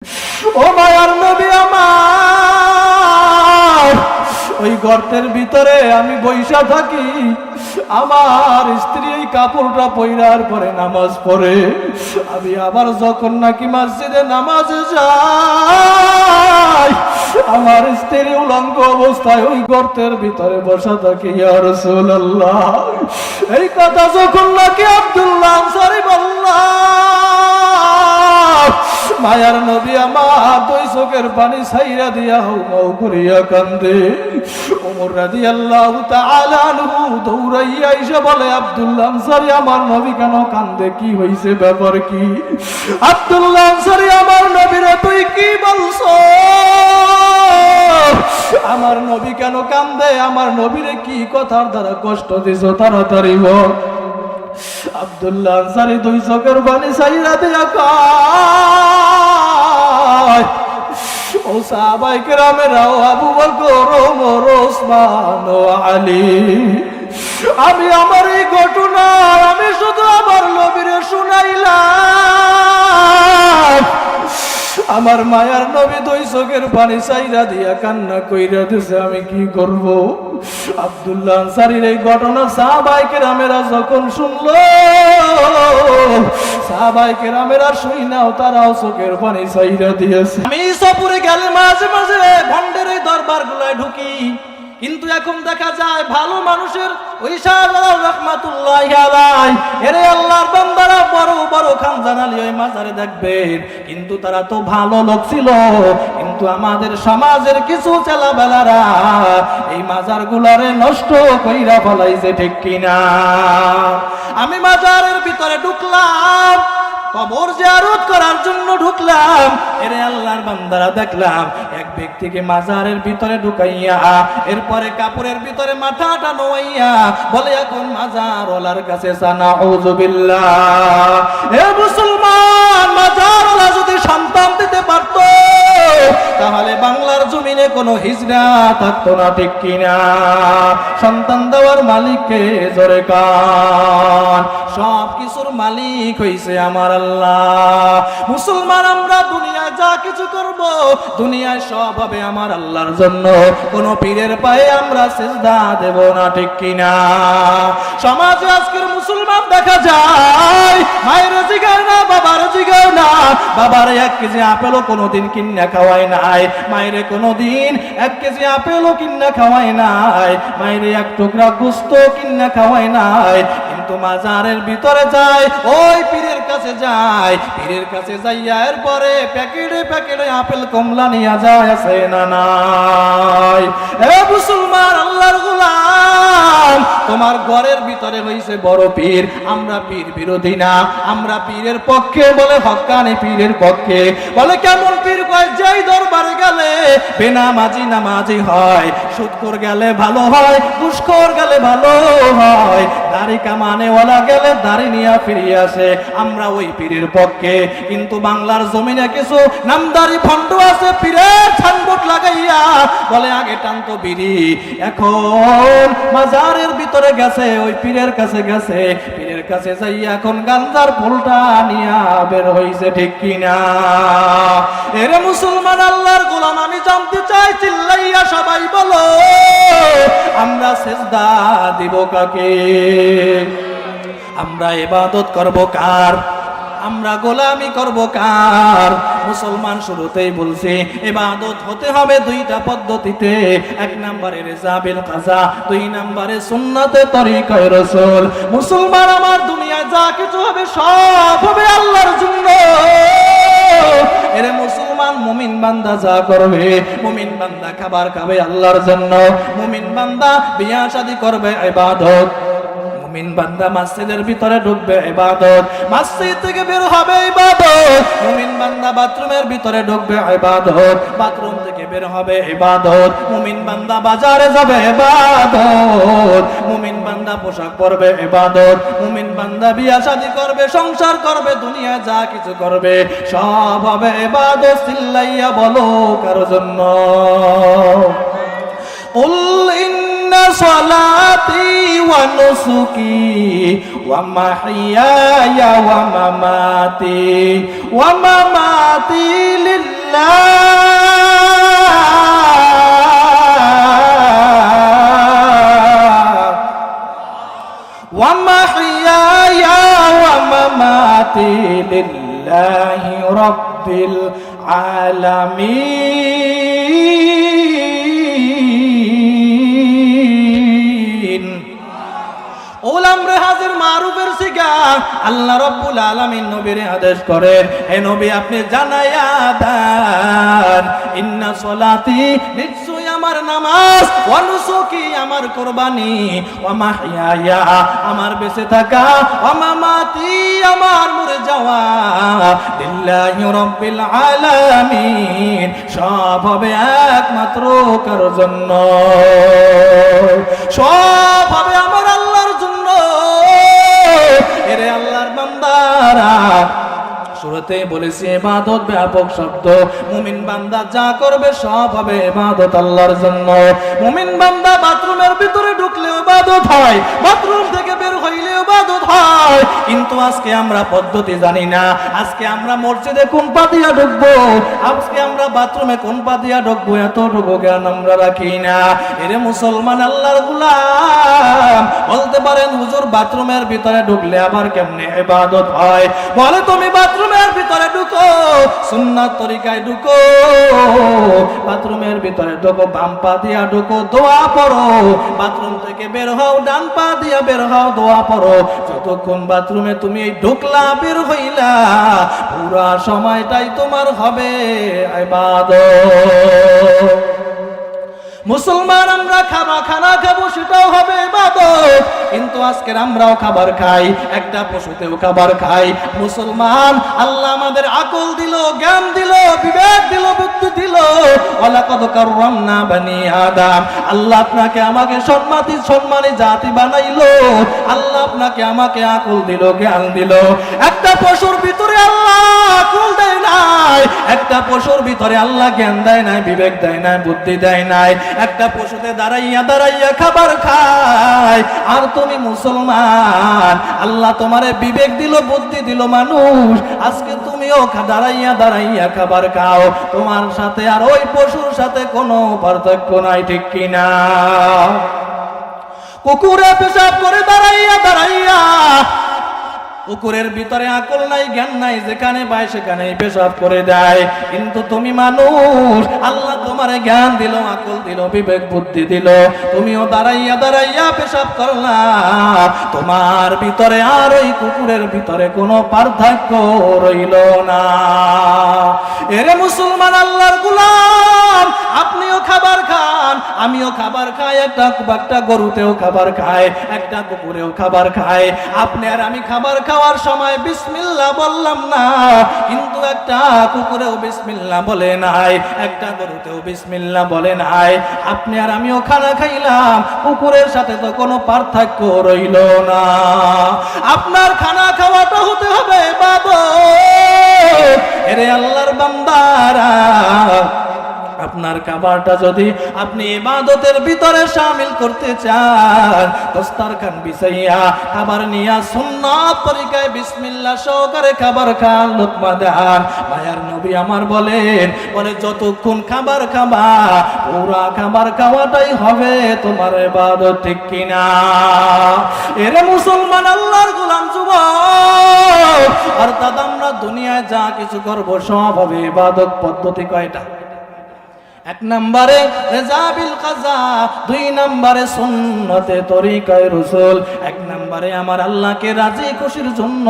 ও মায়ার নবী আমার, ওই গর্তের ভিতরে আমি বৈশা থাকি। আমার স্ত্রী এই কাপড়টা পইরার পরে নামাজ পড়ে। আমি আবার যখন নাকি মসজিদে নামাজে যাই, আমার স্ত্রী উলঙ্গ অবস্থায় ওই গর্তের ভিতরে বসা থাকে। ইয়া রাসূলুল্লাহ, এই কথা যখন নাকি আব্দুল্লাহ আনসারী বললাম, মায়ার নবী আমার দুই চোখের পানি ছাইরা দিয়া হাউ করিয়া কান্দে। ওমর রাদিয়াল্লাহু তাআলা আনহু দৌড়াইয়া এসে বলে, আব্দুল্লাহ আনসারী, আমার নবী কেন কান্দে? কি হইছে, ব্যাপার কি? আব্দুল্লাহ আনসারী, আমার নবীরে তুই কি বলছো? আমার নবী কেন কান্দে? আমার নবীরে কি কথার দ্বারা কষ্ট দিছো? তাড়াতাড়ি বল। আব্দুল্লাহ আনসারী দুই চোখের পানি ছাইরা দিয়া কয়, ও সাহাবায়ে কেরামেরাও, আবু বকর, ওমর, ওসমান ও আলী, আমি আমার এই ঘটনা আমি শুধু আমার নবীরে শুনাইলাম। আমার মায়ার নবী দুই চোখের পানি ছাইরা দিয়া কান্না কইরা দিছে। আমি কি করব? আব্দুল্লাহ আনসারীর এই ঘটনা সাহাবায়ে কেরামেরা যখন শুনলো, সাহাবায়ে কেরামেরা শুইনাও তারাও চোখের পানি ছাইরা দিয়েছে। আমি সফরে গেলে মাঝে মাঝে ভণ্ডের এই দরবার গুলায় ঢুকি, কিন্তু এখন দেখা যায় ভালো মানুষের ওই শাহজালাল রাহমাতুল্লাহি আলাইহি এরে আল্লাহর বান্দারা বড় বড় খানজানালি ওই মাজারে দেখবেন, কিন্তু তারা তো ভালো লোক ছিল। কিন্তু আমাদের সমাজের কিছু চেলাবেলারা এই মাজারগুলারে নষ্ট কইরা ফলাইছে, ঠিক কিনা? আমি মাজারের ভিতরে ঢুকলাম, কবর জিয়ারত করার জন্য ঢুকলাম। এরে আল্লাহর বান্দারা, দেখলাম এক ব্যক্তিকে মাজারের ভিতরে ঢুকাইয়া এরপরে কাপড়ের ভিতরে মাথাটা নোয়াইয়া বলে, এখন মাজার ওয়ালার কাছে নাউযুবিল্লাহ। হে মুসলমান, মাজার ওয়ালা যদি সন্তান দিতে পারত, তাহলে বাংলার জমিনে কোনো হিজরা থাকতো না, ঠিক কিনা? সন্তান দেওয়ার মালিককে জোরে কান। সব কিছুর মালিক হইছে আমার আল্লাহ। মুসলমান, আমরা দুনিয়ায় যা কিছু করব, দুনিয়ায় সব হবে আমার আল্লাহর জন্য। কোন পীরের পায়ে আমরা সিজদা দেব না, ঠিক কিনা? সমাজে আজকের মুসলমান দেখা যায় মায়ের জিগায় না, বাবার জিগায় না। বাবার 1 কেজি আপেলও কোনোদিন কিনা খাওয়ায় নাই, মায়ের কোনোদিন 1 কেজি আপেলও কিনা খাওয়ায় নাই, মায়ের 1 টুকরা গোশত কিনা খাওয়ায় নাই। কিন্তু মাজারের ভিতরে যায়, ওই পীরের কাছে যায়, পীরের কাছে যাইয়া এরপরে প্যাকেটে প্যাকেটে আপেল কমলা নিয়ে যায়, আছে না নাই? এ মুসলমান, আল্লাহর গোলাম, তোমার ঘরের ভিতরে হইছে বড় পীর। আমরা পীর বিরোধী না, আমরা পীরের পক্ষে, বলে হক্কানি পীরের পক্ষে। বলে কেমন পীর? কয়, যেই দরবারে গেলে বেনামাজি নামাজি হয়, সুদখোর গেলে ভালো হয়, ঘুষখোর গেলে ভালো হয়, দাড়ি কামানে ওয়ালা গেলে দাড়ি নিয়ে ফিরিয়ে আসে। আমরা ওই পীরের পক্ষে। কিন্তু বাংলার জমিনে কিছু নামদারি ভণ্ড আছে, পীরের ছানবোট লাগাইয়া বলে আগে টানতো বিড়ি, এখন মাজারের ভিতরে গেছে, ওই পীরের কাছে গেছে, পীরের কাছে যাইয়া এখন গাঞ্জার ফুলটা নিয়া বের হইছে, ঠিক কিনা? এরে মুসলমান, আল্লাহর গোলাম, আমি জানতে চাই, চিল্লাইয়া সবাই বলো, আমরা সিজদা দিব কাকে? আমরা ইবাদত করব কার? আমরা গোলামি করব কার? মুসলমান শুরুতেই বলছে ইবাদত হতে হবে 2টা পদ্ধতিতে। 1 নম্বরে রিজা বিল কাজা, 2 নম্বরে সুন্নাতে তরিকায়ে রাসূল। মুসলমান আমার, দুনিয়ায় যা কিছু হবে সব হবে আল্লাহর জন্য। এরে মুসলমান, মুমিন বান্দা যা করবে, মুমিন বান্দা খাবার খাবে আল্লাহর জন্য, মুমিন বান্দা বিয়া শাদী করবে ইবাদত, মুমিন বান্দা মসজিদের ভিতরে ঢুকবে ইবাদত, মসজিদ থেকে বের হবে ইবাদত, মুমিন বান্দা বাথরুমের ভিতরে ঢুকবে ইবাদত, বাথরুম থেকে বের হবে ইবাদত, মুমিন বান্দা বাজারে যাবে ইবাদত, মুমিন বান্দা পোশাক পরবে ইবাদত, মুমিন বান্দা বিয়া শাদী করবে, সংসার করবে, দুনিয়ায় যা কিছু করবে সব হবে ইবাদত। চিল্লাইয়া বলো কার জন্য? কুল ইন্না সলাতি ওয়া নুসুকি ওয়া মাহইয়ায়া ওয়া মামাতি লিল্লাহ ওয়া মাহইয়ায়া ওয়া মামাতি লিল্লাহি রাব্বিল আলামিন। ওলামরে হাজির মারুফের সিগা আল্লাহ রাব্বুল আলামিন নবীর আদেশ করেন, হে নবী আপনি জানায়া দেন, ইন্না সলাতি নিশ্চয় আমার নামাজ, ওয়া নুসুকি আমার কুরবানি, ওয়া মাহইয়ায়া আমার বেঁচে থাকা, ওয়া মামাতি আমার মরে যাওয়া, লিল্লাহি রাব্বিল আলামিন সব হবে একমাত্র কার জন্য, সব হবে আমার আল্লাহর জন্য। এরে আল্লাহর বান্দারা, শুরুতে বলেছি ইবাদত ব্যাপক শব্দ, মুমিন বান্দা যা করবে সব হবে ইবাদত আল্লাহর জন্য। মুমিন বান্দা বাথরুমের ভিতরে ঢুকলেও ইবাদত হয়, বাথরুম থেকে বের হইলেও ইবাদত হয়, কিন্তু আজকে আমরা পদ্ধতি জানি না। আজকে আমরা মসজিদে কোন পা দিয়া ঢুকবো, আজকে আমরা বাথরুমে কোন পা দিয়া ঢুকবো, এতটুকু জ্ঞান আমরা রাখি না। এরে মুসলমান আল্লাহর গোলাম, বলতে পারেন হুজুর বাথরুমের ভিতরে ঢুকলে আবার কেমনে ইবাদত হয়? বলে তুমি বাথরুমের ভিতরে ঢুকো, সুন্নাত তরিকায় ঢুকো, বাথরুমের ভিতরে ঢুকো, বাম পা দিয়া ঢুকো, দোয়া পড়ো, বাথরুম থেকে বের হও, ডান পা দিয়া বের হও, দোয়া পড়ো। যতক্ষণ বাথরুমে তুমি ঢুকলা বের হইলা, পুরা সময়টাই তোমার হবে ইবাদত। মুসলমান আমরা খানা খাবো, সেটাও হবে ইবাদত, কিন্তু আজকের আমরাও খাবার খাই, একটা পশুতেও খাবার খাই। মুসলমান আল্লাহ আমাদের আকল দিল, জ্ঞান দিল, বিবেক দিল, বুদ্ধি দিল, ওয়ালাকাদ কাররামনা বানি আদম। আল্লাহ আপনাকে আমাকে সম্মানী জাতি বানাইলো, আল্লাহ আপনাকে আমাকে আকল দিল, জ্ঞান দিল। একটা পশুর ভিতরে আল্লাহ আকল দেয় নাই, একটা পশুর ভিতরে আল্লাহ জ্ঞান দেয় নাই, বিবেক দেয় নাই, বুদ্ধি দেয় নাই। একটা পশুতে দাঁড়াইয়া দাঁড়াইয়া খাবার খায়, আর তুমি মুসলমান আল্লাহ তোমারে বিবেক দিল, বুদ্ধি দিল, মানুষ আজকে তুমিও দাঁড়াইয়া দাঁড়াইয়া খাবার খাও। তোমার সাথে আর ওই পশুর সাথে কোনো পার্থক্য নাই, ঠিক কিনা? কুকুরে পেশাব করে দাঁড়াইয়া দাঁড়াইয়া, কুকুরের ভিতরে আকল নাই, জ্ঞান নাই, যেখানে পায় সেখানেই পেশাব করে দেয়। কিন্তু তুমি মানুষ, আল্লাহ তোমারে জ্ঞান দিল, আকল দিল, বিবেক বুদ্ধি দিল, তুমিও দাঁড়াইয়া দাঁড়াইয়া পেশাব করলা। তোমার ভিতরে আর ওই কুকুরের ভিতরে কোনো পার্থক্য রইল না। এরে মুসলমান আল্লাহর গোলাম, আপনিও খাবার খান, আমিও খাবার খাই, একটা গরুতেও খাবার খায়, একটা কুকুরেও খাবার খায়। আপনি আর আমি খাবার খাওয়ার সময় বিসমিল্লাহ বললাম না, কিন্তু একটা কুকুরেও বিসমিল্লাহ বলে নাই, একটা গরুতেও বিসমিল্লাহ বলে নাই। আপনি আর আমিও খানা খাইলাম, কুকুরের সাথে তো কোনো পার্থক্য রইল না। আপনার খানা খাওয়াটা হতে হবে ইবাদত। এরে আল্লাহর বান্দারা, আপনার খাবারটা যদি আপনি ইবাদতের ভিতরে শামিল করতে চান, দস্তারখান বিছাইয়া খাবার নিয়া সুন্নাত তরিকায় বিসমিল্লাহ সহকারে খাবার খান, লোকমা দেন। মায়ার নবী আমার বলেন, যতক্ষণ খাবার খাবা, পুরা খাবার খাওয়াটাই হবে তোমার ইবাদত, ঠিক কিনা? এরে মুসলমান আল্লাহর গোলাম যুবক, অর্থাৎ আমরা দুনিয়ায় যা কিছু করবো সব হবে ইবাদত। পদ্ধতি কয়টা? এক নম্বরে রেজা বিল কাজা, দুই নম্বরে সুন্নতে তরিকায় রাসূল। এক নম্বরে আমার আল্লাহকে রাজি খুশির জন্য,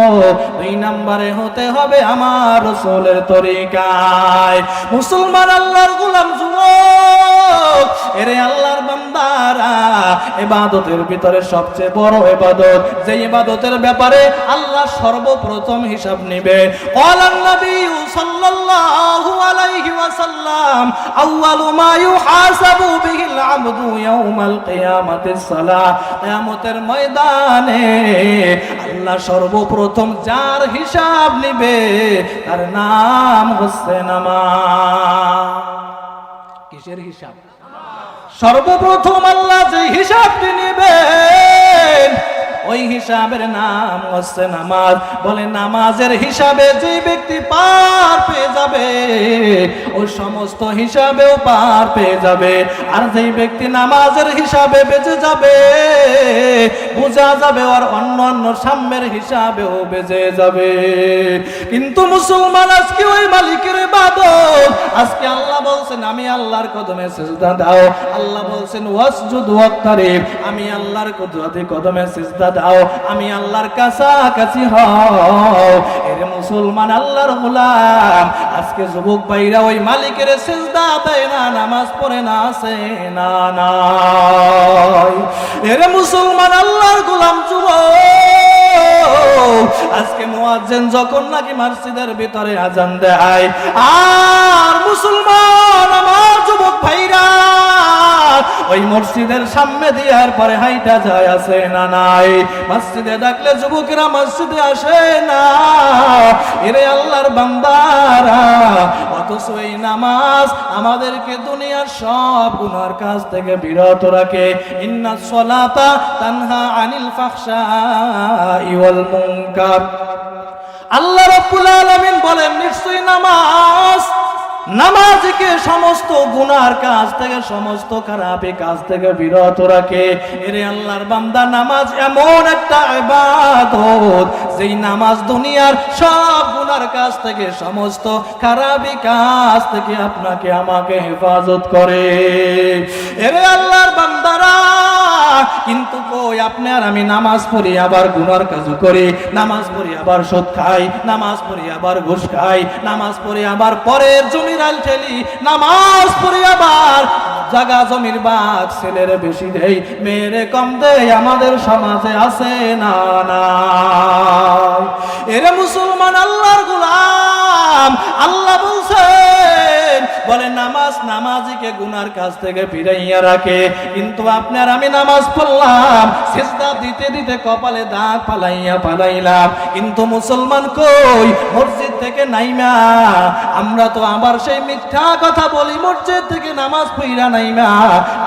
দুই নম্বরে হতে হবে আমার রাসূলের তরিকায়। মুসলমান আল্লাহর গোলাম যুবক, এরে আল্লাহর বান্দারা, ইবাদতের ভিতরে সবচেয়ে বড় ইবাদত, যে ইবাদতের ব্যাপারে আল্লাহ সর্বপ্রথম হিসাব নেবে। ক্বালান নবী সাল্লাল্লাহু আলাইহি ওয়াসাল্লাম, আউয়ালু মা ইউহাসাবু বিহিল আবদু ইয়াউমাল কিয়ামাতিস সালাহ। কিয়ামতের ময়দানে আল্লাহ সর্বপ্রথম যার হিসাব নেবে তার নাম হচ্ছে নামাজ। কিসের হিসাব? সর্বপ্রথম আল্লাহ যে হিসাবটি নেবেন ওই হিসাবের নাম হচ্ছে নামাজ। বলে নামাজের হিসাবে যে ব্যক্তি পার পেয়ে যাবে ওই সমস্ত হিসাবেও পার পেয়ে যাবে। আর যেই ব্যক্তি নামাজের হিসাবে বেঁচে যাবে বোঝা যাবে আর অন্য অন্য সাম্যের হিসাবেও বেঁচে যাবে। কিন্তু মুসলমান আজকে ওই মালিকের ইবাদত, আজকে আল্লাহ বলছেন আমি আল্লাহর কদমে সিজদা দাও, আল্লাহ বলছেন ওয়াসজুদ ওয়াক্তারিব, আমি আল্লাহর কুদরতি কদমে সিজদা দাও, আমি আল্লাহর কাছাকাছি হও। এর মুসলমান আল্লাহর গোলাম আজকে যুবক ভাইরা ওই মালিকের সিজদা দেয় না, নামাজ পড়ে না, আছে না নাই? এর মুসলমান আল্লাহর গোলাম যুবক আজকে মুয়াজ্জিন যখন নাকি মসজিদের ভিতরে আজান দেয় আর মুসলমান আমার যুবক ভাইরা ওই মসজিদের সামনে দিয়ার পরে হাইটা যায়, আছে না নাই? মসজিদে ডাকলে যুবকেরা মসজিদে আসে না। এরে আল্লাহর বান্দারা, অথচ এই নামাজ আমাদেরকে দুনিয়ার সব গুনার কাজ থেকে বিরত রাখে। ইন্নাস সালাতা তানহা আনিল ফাহশাই ওয়াল মুনকার। আল্লাহ রাব্বুল আলামিন বলেন নিশ্চয়ই নামাজকে সমস্ত গুনার কাজ থেকে, সমস্ত খারাপ কাজ থেকে বিরত রাখে। এরে আল্লাহর বান্দা, নামাজ এমন একটা ইবাদত যেই নামাজ দুনিয়ার সব গুনার কাজ থেকে, সমস্ত খারাপ কাজ থেকে আপনাকে আমাকে হেফাজত করে। এরে আল্লাহর বান্দারা, কিন্তু কই আপনি আর আমি নামাজ পড়ি আবার গুনার কাজ করি, নামাজ পড়ি আবার সুদ খাই, নামাজ পড়ি আবার ঘুষ খাই, নামাজ পড়ি আবার পরের জমির আল ঠেলি, নামাজ পড়ি আবার জাগা জমির বাঘ ছেলের বেশি দেই মেয়েরে কম দেই। আমাদের সমাজে আছে না নাই? এরে মুসলমান আল্লাহর গোলাম, আল্লাহ বলছেন বলে নামাজিকে গুনার কাছ থেকে ফিরাইয়া রাখে। কিন্তু আপনার আমি নামাজ পড়লাম, সিজদা দিতে দিতে কপালে দাগ পালাইলাম, কিন্তু মুসলমান কই মসজিদ থেকে নাইমা আমরা তো আবার সেই মিথ্যা কথা বলি, মসজিদ থেকে নামাজ পড়া নাইমা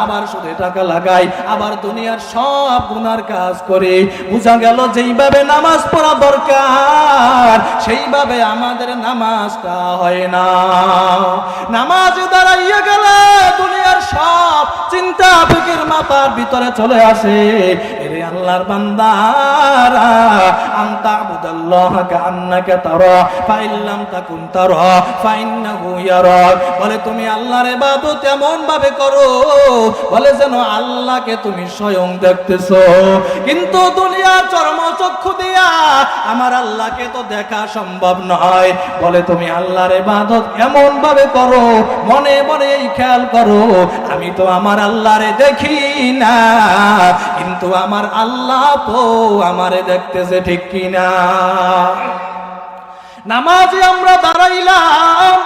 আবার সুদে টাকা লাগাই, আবার দুনিয়ার সব গুনার কাজ করে। বুঝা গেল যেইভাবে নামাজ পড়া দরকার সেইভাবে আমাদের নামাজটা হয় না। নামাজ দাঁড়াইয়া গেলে দুনিয়ার সব চিন্তা ফিকির মাথার ভিতরে চলে আসে। এরে আল্লাহর বান্দারা, আনতা আবুদাল্লাহ কাআন্নাকা তারা ফাইন লাম তাকুন তারা ফাইন্নাহু ইয়ারাক। বলে তুমি আল্লাহর ইবাদত এমন ভাবে করো বলে যেন আল্লাহকে তুমি স্বয়ং দেখতেছো। কিন্তু দুনিয়ার চর্মচক্ষু দিয়া আমার আল্লাহকে তো দেখা সম্ভব নয়। বলে তুমি আল্লাহর ইবাদত এমন ভাবে করো, মনে মনে এই খেয়াল করো আমি তো আমার আল্লাহরে দেখি না, কিন্তু আমার আল্লাহ তো আমারে দেখতেছে, ঠিক কিনা? নামাজে আমরা দাঁড়াইলাম,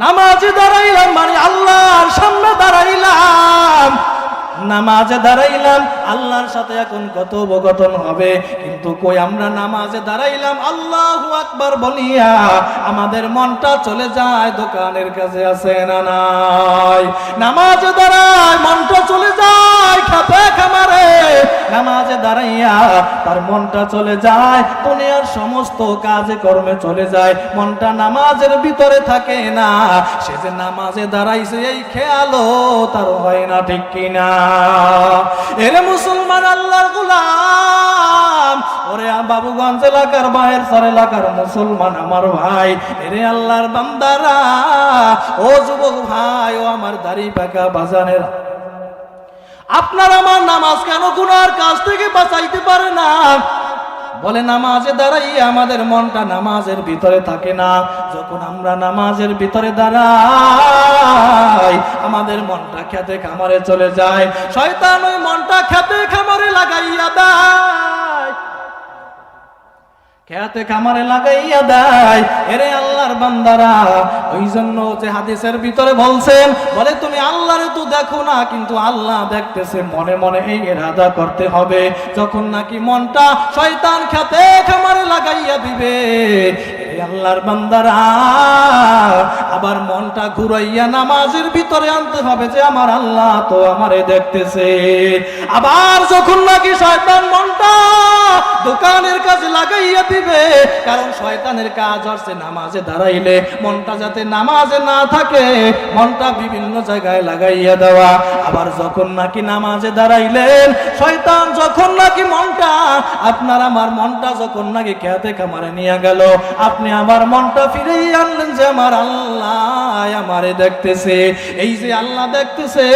নামাজে দাঁড়াইলাম মানে আল্লাহর সামনে দাঁড়াইলাম, নামাজে দাঁড়াইলাম আল্লাহর সাথে এখন কথোপকথন হবে। কিন্তু কই আমরা নামাজে দাঁড়াইলাম আল্লাহু আকবার বলিয়া আমাদের মনটা চলে যায় দোকানের কাছে, আছে না নাই? নামাজে দাঁড়ায় মনটা চলে যায় খেতে খামারে, নামাজে দাঁড়াইয়া তার মনটা চলে যায় দুনিয়ার সমস্ত কাজে কর্মে চলে যায়, মনটা নামাজের ভিতরে থাকে না। সে যে নামাজে দাঁড়াইছে এই খেয়ালও তার হয় না, ঠিক কিনা? এরে মুসলমান আল্লাহর গোলাম, ওরে বাবুগঞ্জ এলাকার বাহের সর এলাকার মুসলমান আমার ভাই, এরে আল্লাহর বান্দারা, ও যুবক ভাই, ও আমার দাড়ি পাকা বাজানের, আপনার আমার নামাজ কেন গুনার কাজ থেকে বাঁচাইতে পারে না? বলে নামাজে দাঁড়াই আমাদের মনটা নামাজের ভিতরে থাকে না। যখন আমরা নামাজের ভিতরে দাঁড়াই আমাদের মনটা খেতে খামারে চলে যায়, শয়তান ওই মনটা খেতে খামারে লাগাইয়া দেয়, খেতে খামারে লাগাইয়া দেয়। এরে আল্লাহর বান্দারা, ওই জন্য যে হাদিসের ভিতরে বলছেন বলে তুমি আল্লাহরে তো দেখো না, কিন্তু আল্লাহ দেখতেছে। মনে মনে এই ইরাদা করতে হবে, যখন নাকি মনটা শয়তান খেতে খামারে লাগাইয়া দিবে এই আল্লাহর বান্দারা আবার মনটা ঘুরাইয়া নামাজের ভিতরে আনতে হবে যে আমার আল্লাহ তো আমারে দেখতেছে। আবার যখন নাকি শয়তান মনটা দোকানের কাজে লাগাইয়া দিবে, কারণ শয়তানের কাজ হচ্ছে নামাজে দাঁড়াইলে মনটা যাতে নামাজে না থাকে, মনটা বিভিন্ন জায়গায় লাগাইয়া দেওয়া। আবার যখন নাকি নামাজে দাঁড়াইলেন, শয়তান যখন নাকি মনটা আপনার আমার মনটা যখন নাকি খেতে খামারে নিয়ে গেল, আপনি আমার মনটা ফিরেই আনলেন যে আমার আল্লাহ আমারে দেখতেছে। এই যে আল্লাহ দেখতেছে,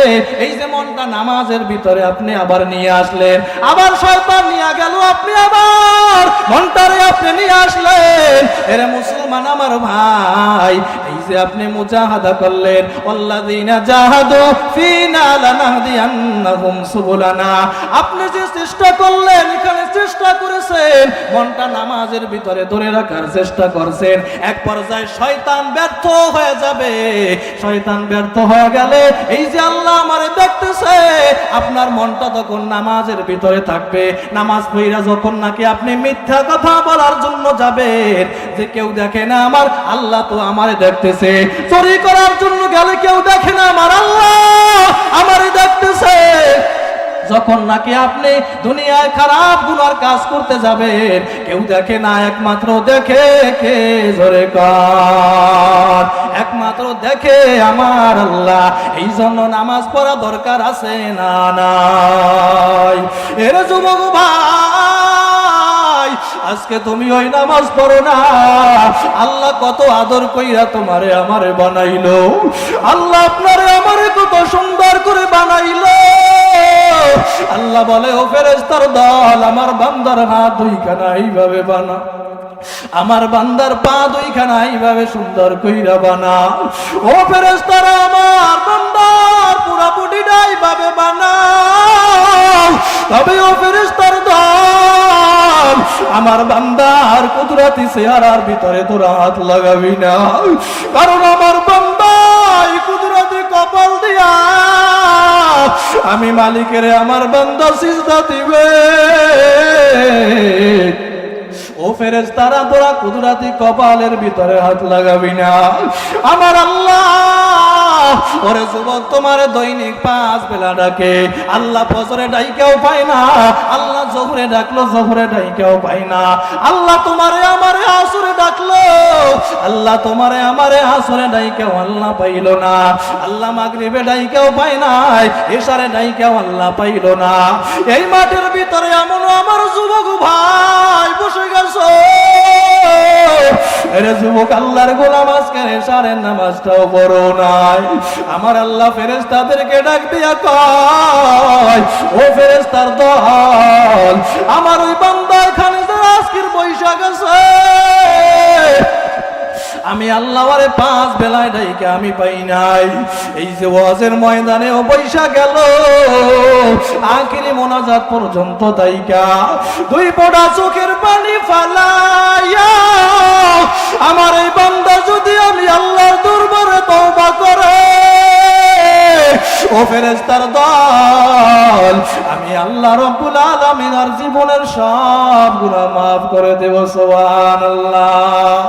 এই যে মনটা নামাজের ভিতরে আপনি আবার নিয়ে আসলেন, আবার শয়তান নিয়ে গেল, আপনি আবার মনটারে আপনি নিয়ে আসলেন। এরে মুসলমান আমার ভাই, এই যে আপনি মুজাহাদা করলেন, আল্লাযীনা জাহাদু ফীনা লানাহদিয়ান্নাহুম সুবুলানা, আপনি যে চেষ্টা করলেন, এখানে চেষ্টা করেছেন, মনটা নামাজের ভিতরে ধরে রাখার চেষ্টা করছেন, এক পর্যায়ে শয়তান ব্যর্থ হয়ে যাবে। শয়তান ব্যর্থ হয়ে গেলে এই যে আল্লাহ আমারে দেখতেছে, আপনার মনটা তখন নামাজের ভিতরে থাকবে। নামাজ পড়া যখন নাকি আপনি মিথ্যা কথা বলার জন্য যাবেন, যে কেউ দেখে না আমার আল্লাহ তো আমারে দেখতেছে, চুরি করার জন্য গেলে কেউ দেখে না আমার আল্লাহ আমারে দেখতেছে, যখন নাকি আপনি দুনিয়ায় খারাপ গুনার কাজ করতে যাবেন, কেউ দেখে না, একমাত্র দেখে কে? জোরে কর, একমাত্র দেখে আমার আল্লাহ। এই জন্য নামাজ পড়া দরকার আছে না নাই? এর যুবক ভাই, আজকে তুমি ওই নামাজ পড়ো না, আল্লাহ কত আদর কইরা তোমারে আমারে বানাইলো, আল্লাহ আপনারে আমারে কত সুন্দর করে বানাইলো। আল্লাহ বলে, ও ফেরেশতার দল, আমার বান্দার হাত দুইখানা এইভাবে বানা, আমার বান্দার পা দুইখানা এইভাবে সুন্দর কইরা বানা। ও ফেরেশতারা, আমার বান্দার পুরা বডিটা এইভাবে বানাও। তবে ও ফেরেশতার দল, আমার বান্দার কুদরতি চেহারার ভিতরে তোরা হাত লাগাবি না, কারণ আমার বান্দা এই কুদরতি কপাল দিয়া আমি মালিকের আমার বান্দা সিজদা দিবে। ও ফেরেশতারা, তোরা কুদরতি কপালের ভিতরে হাত লাগাবি না। আমার আল্লাহ, ওরে যুবক, তোমার দৈনিক 5 বেলা ডাকে, আল্লাহ ফজরে ডাইকেও পায় না, আল্লাহ জোহরে ডাকলো, জোহরে ডাইকেও পায় না, আল্লাহ তোমারে আমারে আসরে ডাকলো, আল্লাহ তোমারে আমারে আসরে ডাইকেও আল্লাহ পাইল না, আল্লাহ মাগরিবে ডাইকেও পায় নাই, এশারে ডাইকেও আল্লাহ পাইল না। এই মাঠের ভিতরে এমন আমার যুবক ভাই বসে গেছো, এরে যুবক, আল্লাহর গোলাম আজকে এশারের নামাজটাও বড় নাই। আমার আল্লাহ ফেরেশতাদেরকে ডাক দিয়া কয়, ও ফেরেশতার দল, আমার ওই বান্দা এখানে যে আজকের বৈশাখ আছে, আমি আল্লাহরে 5 বেলায় ডাইকে আমি পাই নাই। এই যে ওয়াজের ময়দানে ও বৈশা গেল, আখিরি মোনাজাত পর্যন্ত দাইকা 2 ফোঁটা চোখের পানি ফালাইয়া আমার এই বান্দা যদি আমি আল্লাহর দরবারে তওবা করে, ও ফেরেশতার দল, আমি আল্লাহ রাব্বুল আলামিন আর জীবনের সব গুনাহ maaf করে দেব। সুবহানাল্লাহ।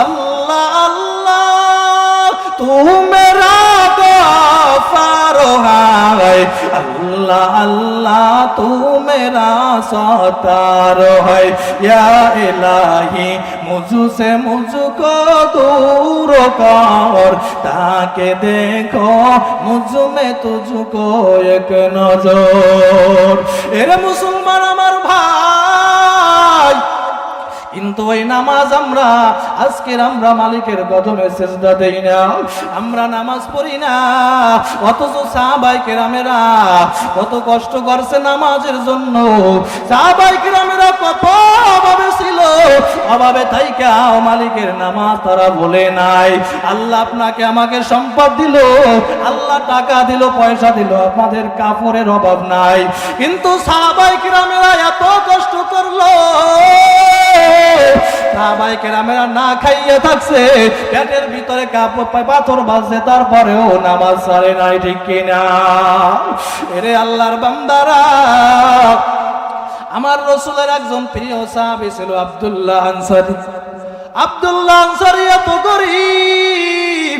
আল্লাহ আল্লাহ তু মেরা গফার है, अल्लाह अल्लाह तू मेरा सत्तार है, या इलाही मुझसे मुझको दूर कर, ताकि देखो मुझ में तुझको एक नजर। एरे मुसलमान আমার ভাই, কিন্তু ওই নামাজ আমরা আজকের আমরা মালিকের কদমে সিজদা দেই না, আমরা নামাজ পড়ি না। অথচ সাহাবায়ে কেরামেরা কত কষ্ট করছে নামাজের জন্য, সাহাবায়ে কেরামেরা কত অভাবে ছিল, অভাবে থাইকা মালিকের নামাজ তারা বলে নাই। আল্লাহ আপনাকে আমাকে সম্পদ দিল, আল্লাহ টাকা দিল, পয়সা দিল, আপনাদের কাপড়ের অভাব নাই, কিন্তু সাহাবায়ে কেরামেরা এত কষ্ট করলো, সাহাবায়ে কেরামেরা না খাইয়ে থাকছে, পেটের ভিতরে কাপড় পাথর বাজছে, তারপরেও নামাজ ছাড়ে নাই, ঠিক কিনা? এরে আল্লাহর বান্দারা, আমার রাসূলের একজন প্রিয় সাহাবী ছিল আব্দুল্লাহ আনসারী। আব্দুল্লাহ আনসারী এত গরিব,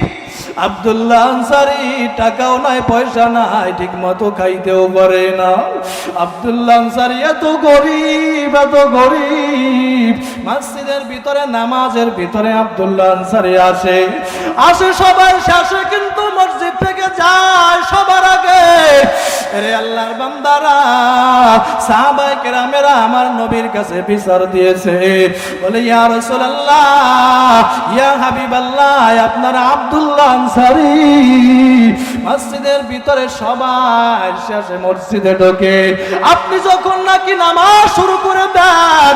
আব্দুল্লাহ আনসারী টাকাও নাই, পয়সা নাই, ঠিক মতো খাইতেও পারে না। আব্দুল্লাহ আনসারী এত গরিব, এত গরিব। মসজিদের ভিতরে নামাজের ভিতরে আব্দুল্লাহ আনসারী আসে সবাই শেষে, কিন্তু মসজিদ থেকে যায় সবার আগে। রে আল্লাহর বান্দারা, সাহাবায়ে কেরামেরা আমার নবীর কাছে বিচার দিয়েছে, বলে ইয়া রাসূলুল্লাহ, ইয়া হাবিবাল্লাহ, আপনার আব্দুল্লাহ আনসারী মসজিদের ভিতরে সবাই শেষে মসজিদে ঢোকে, আপনি যখন নাকি নামাজ শুরু করে দেন,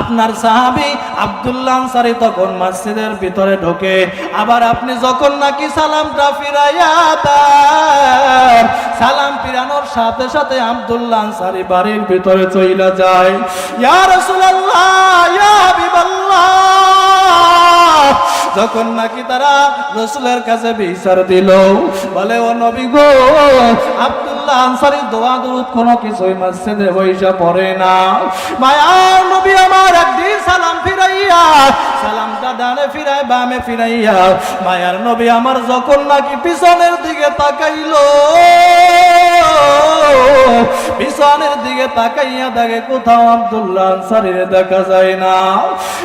আপনার সাহাবী আব্দুল্লাহ আনসারী তখন মসজিদের ভিতরে ঢোকে, আবার আপনি যখন নাকি সালামটা ফিরাইয়া দেন, সালাম ফিরানোর সাথে সাথে আব্দুল্লাহ আনসারী বাড়ির ভিতরে চলে যায়। ইয়া রাসূলুল্লাহ, ইয়া হাবিবাল্লাহ, যখন নাকি তারা রাসূলের কাছে বিচার দিল, বলে ও নবী গো, আব্দুল্লাহ আনসারী দোয়া দুরূদ কোনো কিছুই মসজিদে বইসা পড়ে না। মায়ার নবী আমার একদিন সালাম ফিরাইয়া, সালামটা ডানে ফিরায় বামে ফিরাইয়া, মায়ার নবী আমার যখন নাকি পিছনের দিকে তাকাইলো, পিছনের দিকে তাকাইয়া দেখে কোথাও আব্দুল্লাহ আনসারী দেখা যায় না।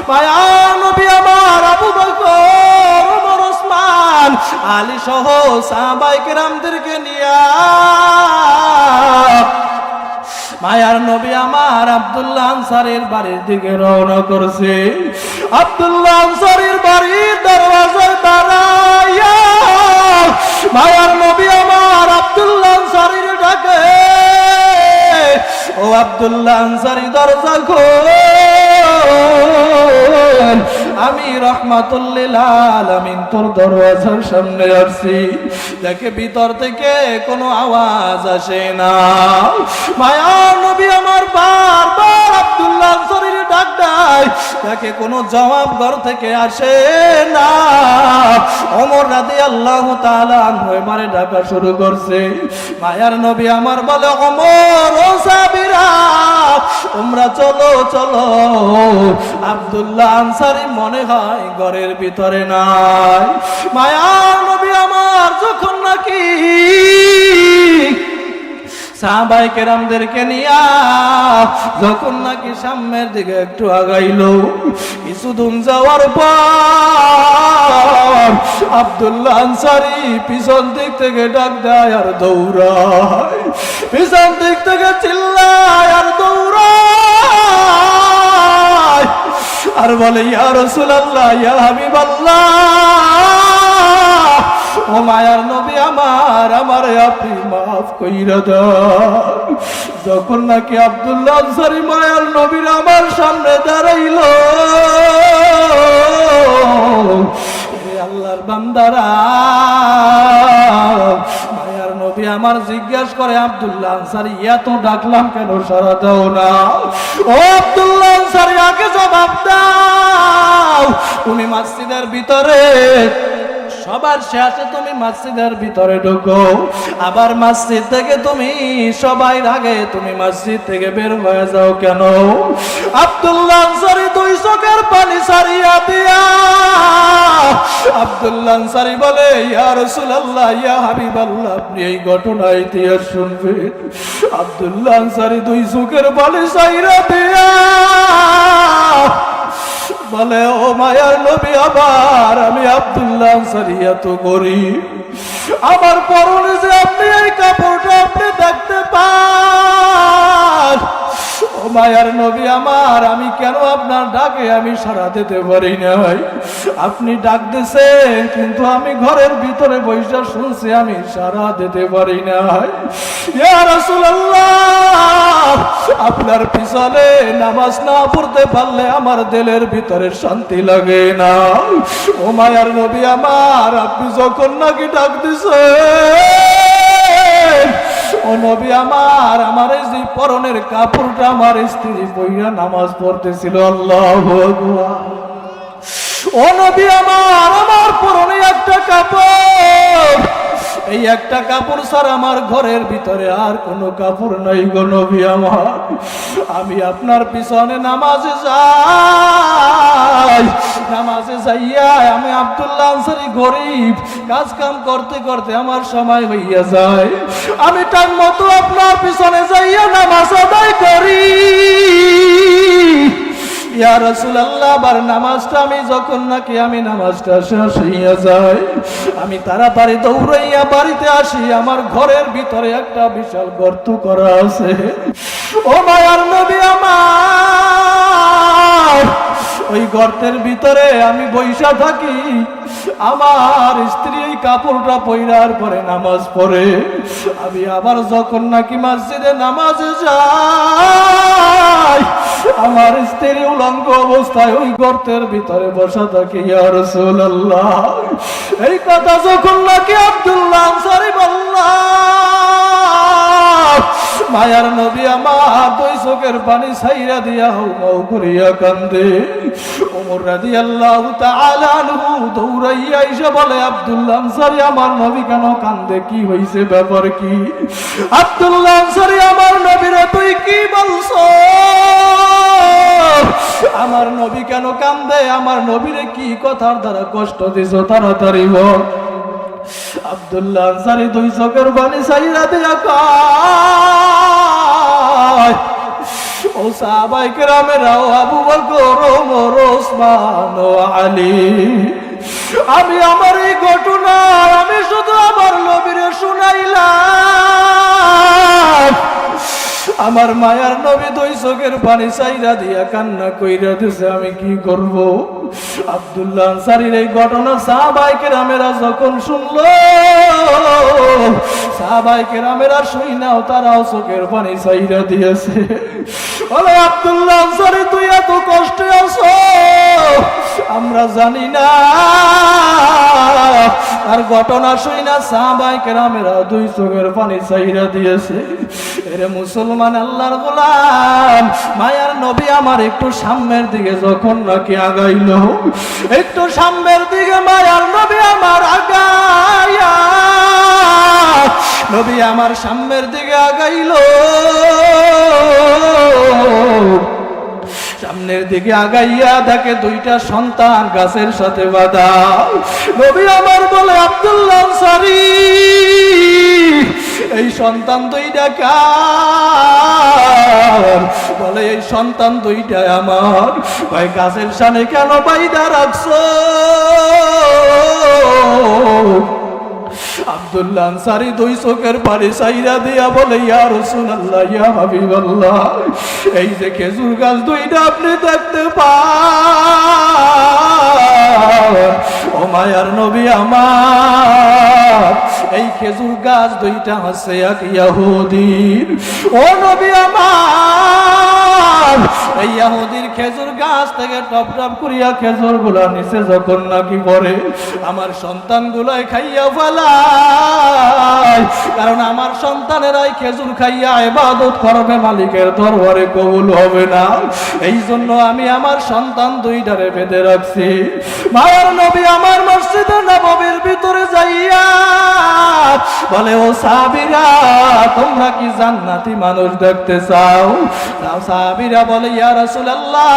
মায়ার নবী আমার আবু বকর, ওমর, ওসমান, আলী সহ সাহাবায়ে কেরামদেরকে নিয়া মায়ার নবী আমার আব্দুল্লাহ আনসারীর বাড়ির দিকে রওনা করছে। আব্দুল্লাহ আনসারীর বাড়ির দরওয়াজায় দাঁড়াইয়া মায়ার নবী আমার আব্দুল্লাহ আনসারীর ডাকে, ও আব্দুল্লাহ আনসারী দরজা খোল, আমি রাহমাতুল্লিল আলামিন তোর দরওয়াজার সামনে আসছি। দেখে ভিতর থেকে কোনো আওয়াজ আসে না। মায়ার নবী আমার বারবার আব্দুল্লাহ আনসারীর ডাক দেয়, দেখে কোনো জবাব ঘর থেকে আসে না। ওমর রাদিয়াল্লাহু তাআলা আনহু এবারে ডাকা শুরু করছে। মায়ার নবী আমার বলে, ওমর, ও সাহাবীরা, তোমরা চলো চলো, আব্দুল্লাহ আনসারী মনে হয় ঘরের ভিতরে নাই। মায়ার নবী আমার যখন নাকি সাহাবায়ে কেরামদেরকে নিয়া যখন নাকি সামনের দিকে একটু আগাইলো, কিছুদূর যাওয়ার পর আব্দুল্লাহ আনসারী পিছন দিক থেকে ডাক দেয় আর দৌড়ায়, পিছন দিক থেকে চিল্লায় আর দৌড়ায় আর বলে, ইয়া রাসূলুল্লাহ, ইয়া হাবিবাল্লাহ, ও মায়ার নবী আমার, আমারে আপনি মাফ কইরা দাও। যখন নাকি আব্দুল্লাহ আনসারী মায়ার নবীর আমার সামনে দাঁড়াইল, আল্লাহর বান্দারা, মায়ার নবী আমার জিজ্ঞাসা করে, আব্দুল্লাহ আনসারী, এত ডাকলাম কেন সাড়া দাও না? ও আব্দুল্লাহ আনসারী, আগে জবাব দাও, তুমি মসজিদের ভিতরে সবার শেষে তুমি মসজিদের ভিতরে ঢোকো, আবার মসজিদ থেকে তুমি সবাই আগে তুমি মসজিদ থেকে বের হয়ে যাও কেন? আব্দুল্লাহ আনসারী দুই চোখের পানি সারিয়া দিয়া আব্দুল্লাহ আনসারী বলে, ইয়া রাসূলুল্লাহ, ইয়া হাবিবাল্লাহ, আপনি এই ঘটনা ইতিহাস শুনবেন। আব্দুল্লাহ আনসারী দুই চোখের পানি সাইরা দিয়া বলে, ও মায়ার নবী আমার, আমি আব্দুল্লাহ আনসারী এত গরিব, আমার পরনে যে আপনি এই কাপড়টা আপনি দেখতে পান, ও মায়ার নবী আমার, আমি কেন আপনার ডাকে আমি সাড়া দিতে পারি নাই? আপনি ডাক দিছেন, কিন্তু আমি ঘরের ভিতরে বসে শুনছি, আমি সাড়া দিতে পারি নাই। ইয়া রাসূলুল্লাহ, আপনার পিছনে নামাজ না পড়তে পারলে আমার দিলের ভিতরে শান্তি লাগে না। ও মায়ার নবী আমার, আপনি যখন নাকি ডাক দিছেন, ও নবী আমার, আমার এই যে পরনের কাপড়টা আমার স্ত্রী বইয়া নামাজ পড়তেছিল, আল্লাহু আকবার। ও নবী আমার, আমার পরনে একটা কাপড়, এই একটা কাপড় ছাড়া আমার ঘরের ভিতরে আর কোনো কাপড় নাই গো নবী আমার। আমি আপনার পিছনে নামাজে যাই, নামাজে যাইয়া আমি আব্দুল্লাহ আনসারী গরিব, কাজ কাম করতে করতে আমার সময় হইয়া যায়, আমি টাইম মতো আপনার পিছনে যাইয়া নামাজ আদায় করি। ইয়া রাসূলুল্লাহ, আবার নামাজটা আমি যখন নাকি আমি নামাজটা শেষ হইয়া যায়, আমি তাড়াতাড়ি দৌড়াইয়া বাড়িতে আসি। আমার ঘরের ভিতরে একটা বিশাল গর্ত করা আছে। ও মায়ার নবী আমার, ওই গর্তের ভিতরে আমি বইসা থাকি। আমার স্ত্রী এই কাপড়টা পইরার পরে নামাজ পড়ে। আমি আবার যখন নাকি মসজিদে নামাজে যাই, আমার স্ত্রী উলঙ্গ অবস্থায় ওই গর্তের ভিতরে বসা থাকে। ইয়া রাসূলুল্লাহ, এই কথা যখন নাকি আব্দুল্লাহ আনসারী বললাম, মায়ার নবী আমার দুই চোখের পানি ছাইরা দিয়া হাউ মাউ করিয়া কান্দে। ওমর রাদিয়াল্লাহু তাআলা আনহু দৌড়াইয়া এসে বলে, আব্দুল্লাহ আনসারী, আমার নবী কেন কান্দে? কি হইছে, ব্যাপার কি? আব্দুল্লাহ আনসারী, আমার নবীরে তুই কি বলছো? আমার নবী কেন কান্দে? আমার নবীরে কি কথার দ্বারা কষ্ট দিছো? তাড়াতাড়ি বল। আব্দুল্লাহ আনসারী দুই চোখের পানি ছাইরা দিয়া কয়, ও সাহাবায়ে কেরামেরা, ও আবু বকর, ওমর, ওসমান ও আলী, আমি আমার এই ঘটনা আমি শুধু আমার নবীরে শুনাইলাম। আমার মায়ার নবী দুই চোখের পানি ছাইরা দিয়া কান্না কইরা দিছে। আমি কি করব? আব্দুল্লাহ আনসারীর এই ঘটনা সাহাবায়ে কেরামেরা যখন শুনলো, সাহাবায়ে কেরামেরা শুইনাও তারাও চোখের পানি ছাইরা দিয়েছে। বলে, আব্দুল্লাহ আনসারী, তুই এত কষ্টে আছো আমরা জানি না। আর ঘটনা শুইনা সাহাবায়ে কেরামেরা দুই চোখের পানি ছাইরা দিয়েছে। এরে মুসলমান, আল্লাহর গোলাম, মায়ার নবী আমার একটু সামনের দিকে যখন নাকি আগাইল, একটু সামনের দিকে মায়ার নবী আমার আগাইয়া, নবী আমার সামনের দিকে আগাইল, সামনের দিকে আগাইয়া দেখে দুইটা সন্তান গাছের সাথে বাঁধা। নবী আমার বলে, আব্দুল্লাহ আনসারী, এই সন্তান দুইটা কার? বলে, এই সন্তান দুইটা আমার। ভাই, গাছের সামনে কেন বাইদা রাখছো? আব্দুল্লাহ আনসারী দুই চোখের পানি ছাইরা দিয়া বলে, ইয়া রাসূলুল্লাহ, ইয়া হাবিবাল্লাহ, এই যে খেজুর গাছ দুইটা আপনি দেখতে পান, ও মায়ার নবী আমার, এই খেজুর গাছ দুইটা আছে এক ইহুদির। ও নবী আমার, এই ইহুদির খেজুর গাছ থেকে টপ টপ করিয়া খেজুর গুলা নিচে যখন নাকি পড়ে, আমার সন্তান গুলাই খাইয়া ফেলায়। কারণ আমার সন্তানেরাই খেজুর খাইয়া ইবাদত করবে, মালিকের দরবারে কবুল হবে না। এই জন্য আমি আমার সন্তান দুইটারে বেঁধে রাখছি। মায়ার নবী আমার মসজিদে নববীর ভিতরে যাইয়া বলে, ও সাহাবীরা, তোমরা কি জান্নাতি মানুষ দেখতে চাও? সাহাবীরা বলে, ইয়া রাসূলুল্লাহ,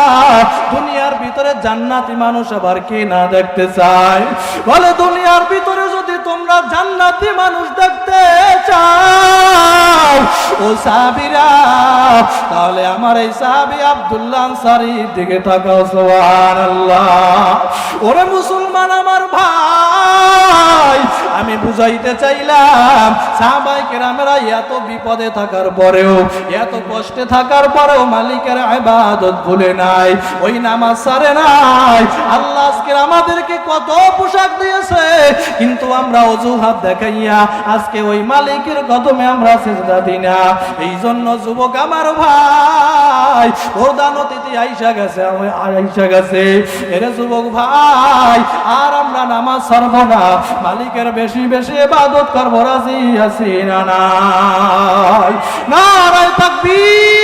দুনিয়ার ভিতরে জান্নাতি মানুষ আবার কে না দেখতে চায়? বলে, দুনিয়ার ভিতরে যদি তোমরা জান্নাতি মানুষ দেখতে চাও ও সাহাবীরা, তাহলে আমার এই সাহাবী আব্দুল্লাহ আনসারীর দিকে তাকাও। সুবহানাল্লাহ। ওরে মুসলমান আমার ভাই, আমি বুঝাইতে চাইলাম, সাহাবায়ে কেরামেরা এত বিপদে থাকার পরেও, এত কষ্টে থাকার পরেও মালিকের ইবাদত ভুলে নাই, ওই নামাজ ছাড়ে নাই। আল্লাহ আজকে আমাদেরকে কত পোশাক দিয়েছে, কিন্তু আমরা অজুহাত দেখাইয়া আজকে ওই মালিকের কদমে আমরা সিজদা দিই না। এই জন্য যুবক আমার ভাই, প্রধান অতিথি আইসা গেছে, আইসা গেছে। এরে যুবক ভাই, আর আমরা নামাজ ছাড়ব না, মালিকের বেশি বেশি ইবাদত করব। রাজি আছি না নাই? নারায়ে তাকবীর।